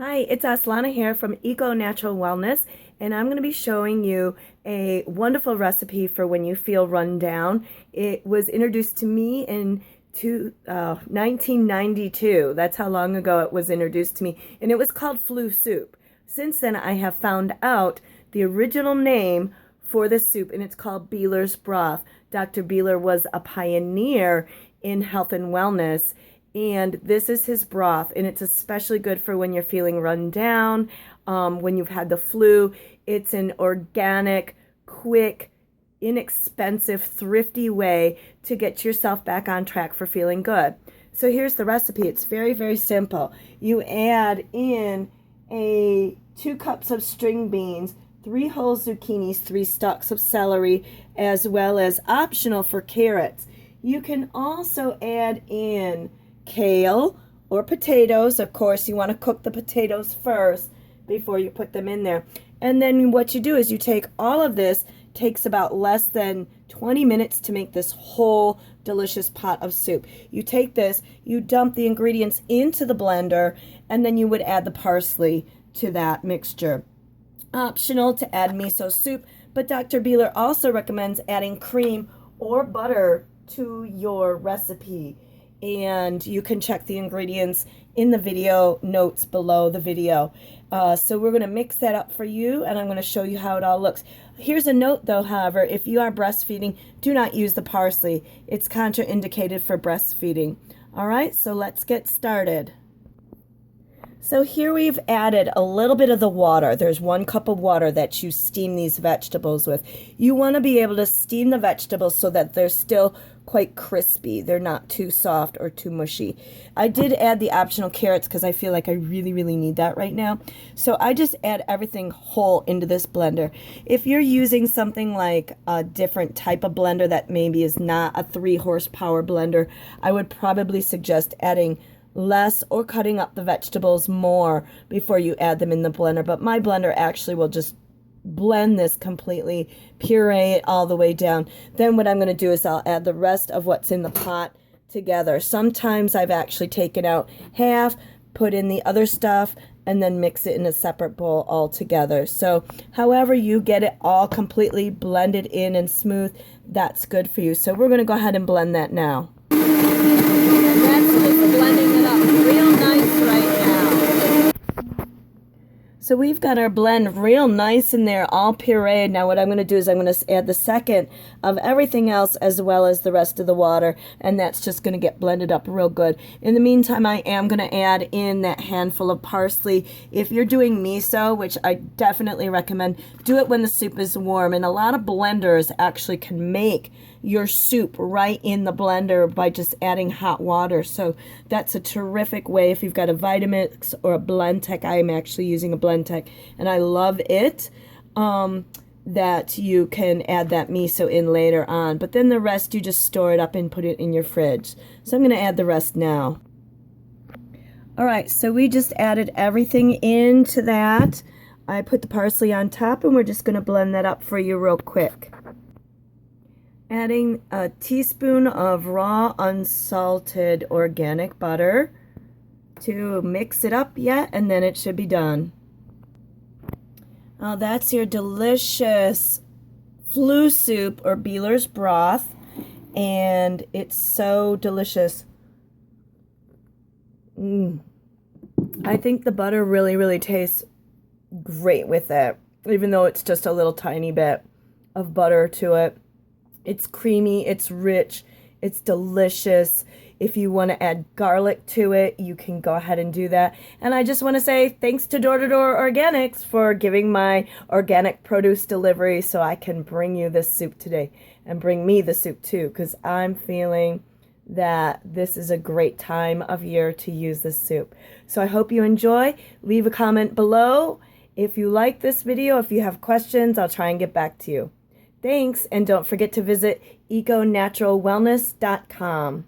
Hi, it's Aslana here from Eco Natural Wellness, and I'm going to be showing you a wonderful recipe for when you feel run down. It was introduced to me in 1992. That's how long ago it was introduced to me, and it was called flu soup. Since then, I have found out the original name for this soup, and it's called Bielers broth. Dr. Bieler was a pioneer in health and wellness, and this is his broth, and it's especially good for when you're feeling run down, when you've had the flu. It's an organic, quick, inexpensive, thrifty way to get yourself back on track for feeling good. So here's the recipe. It's very, very simple. You add in 2 cups of string beans, 3 whole zucchinis, 3 stalks of celery, as well as optional for carrots. You can also add in kale or potatoes. Of course, you want to cook the potatoes first before you put them in there. And then what you do is you take all of this, takes about less than 20 minutes to make this whole delicious pot of soup. You take this, you dump the ingredients into the blender, and then you would add the parsley to that mixture. Optional to add miso soup, but Dr. Bieler also recommends adding cream or butter to your recipe. And you can check the ingredients in the video notes below the video. So we're going to mix that up for you, and I'm going to show you how it all looks. Here's a note though, however, if you are breastfeeding, do not use the parsley. It's contraindicated for breastfeeding. All right, so let's get started. So here we've added a little bit of the water. There's 1 cup of water that you steam these vegetables with. You want to be able to steam the vegetables so that they're still quite crispy. They're not too soft or too mushy. I did add the optional carrots because I feel like I really, really need that right now. So I just add everything whole into this blender. If you're using something like a different type of blender that maybe is not a 3 horsepower blender, I would probably suggest adding less or cutting up the vegetables more before you add them in the blender. But my blender actually will just blend this completely, puree it all the way down. Then what I'm going to do is I'll add the rest of what's in the pot together. Sometimes I've actually taken out half, put in the other stuff, and then mix it in a separate bowl all together. So however you get it all completely blended in and smooth, that's good for you. So we're going to go ahead and blend that now. And that's just blending it up real nice right now. So we've got our blend real nice in there, all pureed. Now what I'm going to do is I'm going to add the second of everything else as well as the rest of the water, and that's just going to get blended up real good. In the meantime, I am going to add in that handful of parsley. If you're doing miso, which I definitely recommend, do it when the soup is warm, and a lot of blenders actually can make your soup right in the blender by just adding hot water. So that's a terrific way if you've got a Vitamix or a Blendtec. I'm actually using a Blendtec, and I love it, that you can add that miso in later on. But then the rest, you just store it up and put it in your fridge. So I'm going to add the rest now. All right, so we just added everything into that. I put the parsley on top, and we're just going to blend that up for you real quick. Adding a teaspoon of raw unsalted organic butter to mix it up yet, and then it should be done. That's your delicious flu soup or Bieler's broth, and it's so delicious. I think the butter really, really tastes great with it, even though it's just a little tiny bit of butter to it. It's creamy, it's rich, it's delicious. If you want to add garlic to it, you can go ahead and do that. And I just want to say thanks to Door to Door Organics for giving my organic produce delivery so I can bring you this soup today, and bring me the soup too, because I'm feeling that this is a great time of year to use this soup. So I hope you enjoy. Leave a comment below. If you like this video, if you have questions, I'll try and get back to you. Thanks, and don't forget to visit econaturalwellness.com.